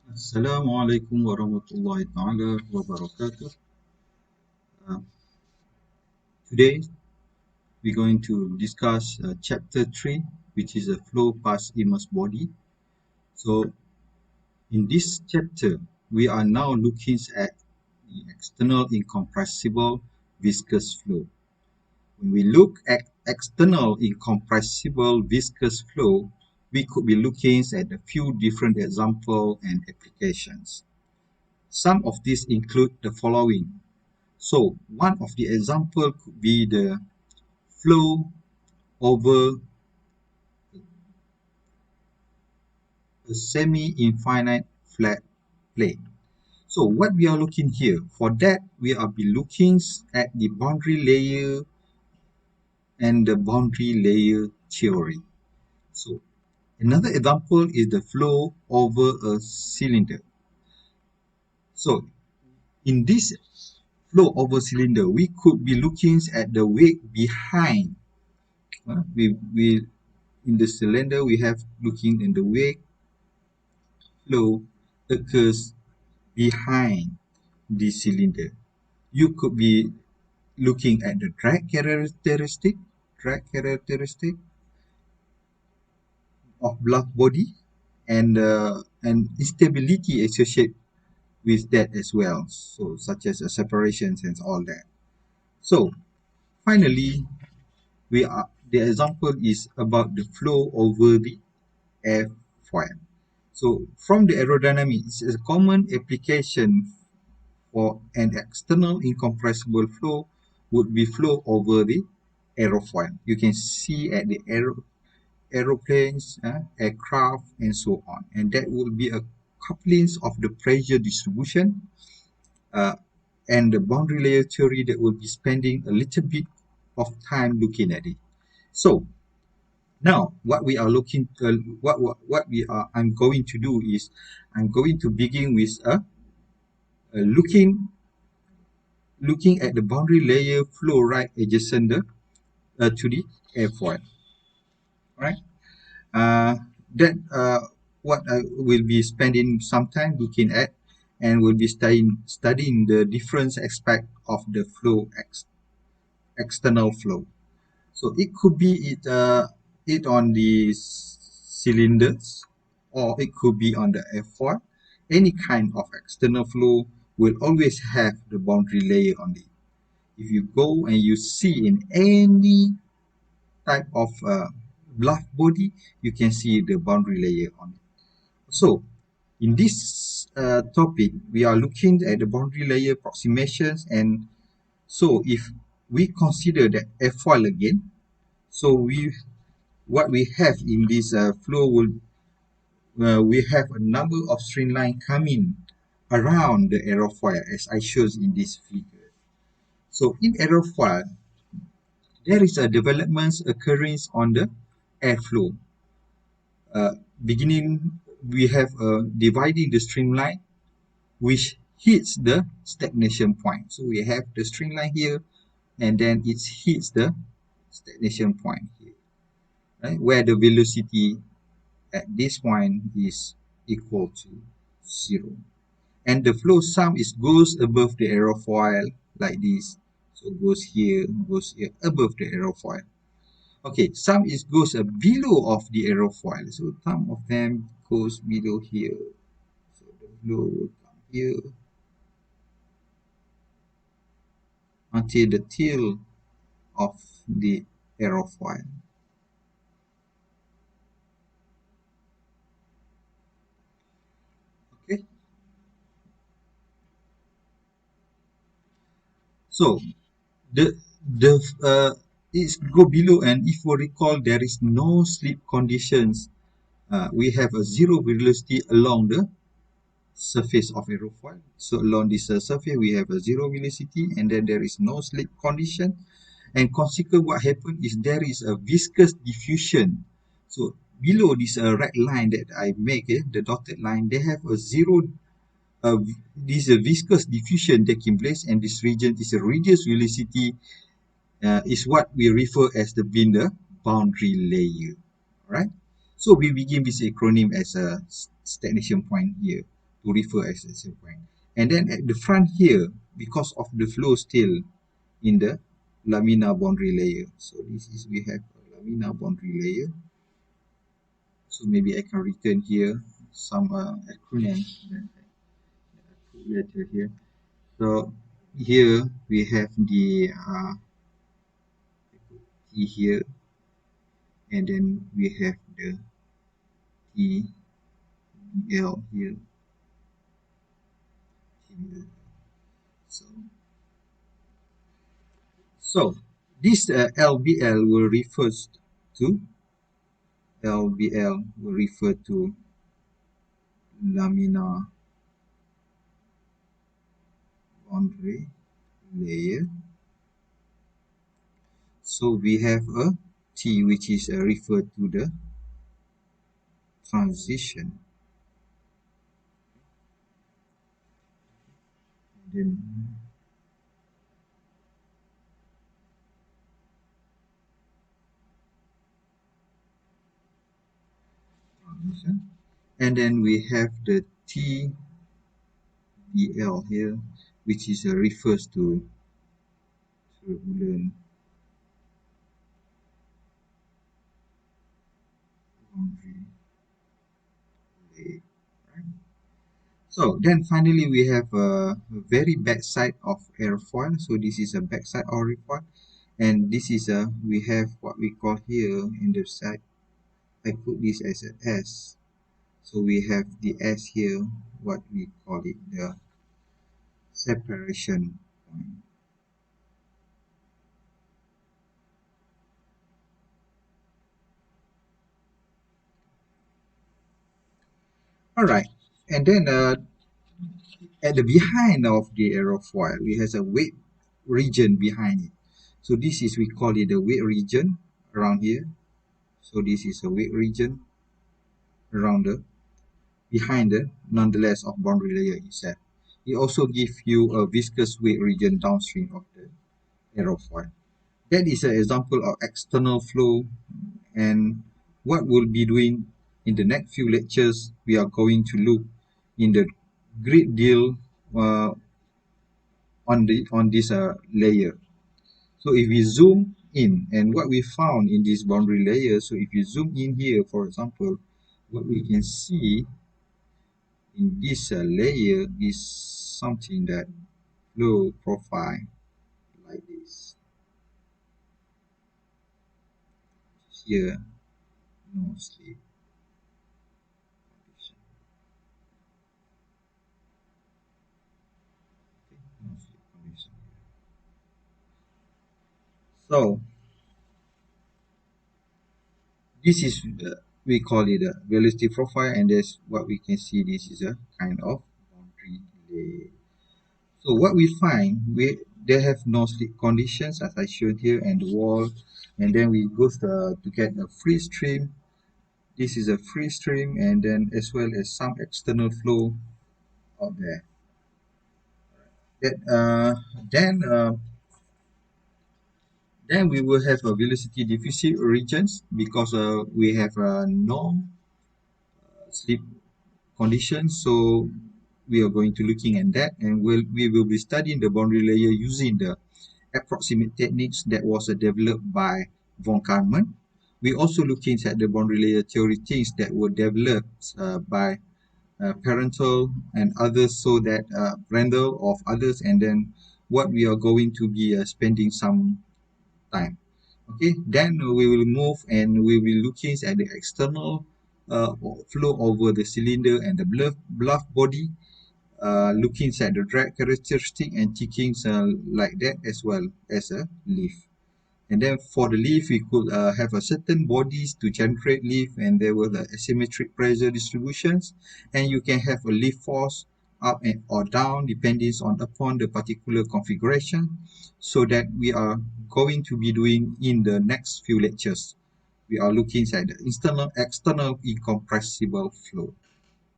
Assalamualaikum warahmatullahi taala wabarakatuh. Uh, Today we're going to discuss chapter 3, which is a flow past immersed body. So in this chapter, we are now looking at the external incompressible viscous flow. When we look at external incompressible viscous flow, we could be looking at a few different examples and applications. Some of these include the following. So one of the example could be the flow over a semi-infinite flat plate. So what we are looking here, for that we are be looking at the boundary layer and the boundary layer theory. So another example is the flow over a cylinder. So in this flow over cylinder, we could be looking at the weight behind. We in the cylinder we have looking in the weight flow occurs behind the cylinder. You could be looking at the drag characteristic of block body and instability associated with that as well. So such as separations and all that. So finally, the example is about the flow over the airfoil. So from the aerodynamics, it's a common application for an external incompressible flow would be flow over the aerofoil. You can see at the aeroplanes, aircraft, and so on. And that will be a couplings of the pressure distribution uh, and the boundary layer theory that will be spending a little bit of time looking at it. So now what we are looking what we are I'm going to do is I'm going to begin with a looking at the boundary layer flow right adjacent to the airfoil. Right? Uh, that what I will be spending some time looking at, and will be studying the different aspect of the flow external flow. So it could be it on the cylinders, or it could be on the airfoil. Any kind of external flow will always have the boundary layer on it. If you go and you see in any type of bluff body, you can see the boundary layer on it. So in this topic, we are looking at the boundary layer approximations, and so if we consider the airfoil again, so what we have in this flow will we have a number of streamline coming around the aerofoil as I showed in this figure. So in aerofoil, there is a developments occurring on the airflow. Uh, Beginning, we have dividing the streamline which hits the stagnation point. So we have the streamline here, and then it hits the stagnation point here, right? Where the velocity at this point is equal to 0. And the flow sum is goes above the aerofoil like this. So goes here above the aerofoil. Okay, some is goes below of the aerofoil. So some of them goes below here. So the flow will come here until the tail of the aerofoil. Okay, so the it's go below, and if we recall, there is no slip conditions. We have a zero velocity along the surface of aerofoil. So along this surface, we have a zero velocity, and then there is no slip condition. And consequently, what happened is there is a viscous diffusion. So below this red line that I make, the dotted line, they have a zero. This is a viscous diffusion taking place, and this region is a reduced velocity. Is what we refer as being the boundary layer. All right. So we begin this acronym as a stagnation point here. to refer as a set point. And then at the front here, because of the flow still in the laminar boundary layer. So this is, we have a laminar boundary layer. So maybe I can return here some acronym that I put later here. So here we have the T here, and then we have the T L here. So, so this LBL will refer to laminar boundary layer. So we have a T which is referred to the transition. Then transition. And then we have the TBL here, which is refers to turbulent boundary layer. Right? So then finally we have a very back side of airfoil. So this is a back side of airfoil, and this is a, we have what we call here in the side, I put this as an S. So we have the S here, what we call it the separation point. Alright, and then at the behind of the aerofoil, we have a wet region behind it. So this is, we call it the wet region around here. So this is a wet region around the behind the nonetheless of boundary layer itself. It also gives you a viscous wet region downstream of the aerofoil. That is an example of external flow, and what we'll be doing in the next few lectures, we are going to look in the great deal on this layer. So if we zoom in, and what we found in this boundary layer, so if you zoom in here, for example, what we can see in this layer is something that flow profile like this. Here, no slip condition. Okay, no slip condition. So this is we call it a velocity profile, and that's what we can see. This is a kind of boundary layer. So what we find, they have no slip conditions as I showed here, and the wall, and then we go to get a free stream. This is a free stream, and then as well as some external flow out there. That then we will have a velocity diffusive regions, because we have no slip conditions. So we are going to looking at that, and we will be studying the boundary layer using the approximate techniques that was developed by von Karman. We also looking at the boundary layer theory things that were developed by Parental and others, so that Randall of others, and then what we are going to be spending some time. Okay, then we will move and we will be looking at the external flow over the cylinder and the bluff body, looking at the drag characteristic and tickings like that, as well as a leaf. And then for the leaf, we could have a certain bodies to generate leaf, and there were the asymmetric pressure distributions, and you can have a leaf force up and or down depending on upon the particular configuration. So that we are going to be doing in the next few lectures. We are looking at the external incompressible flow.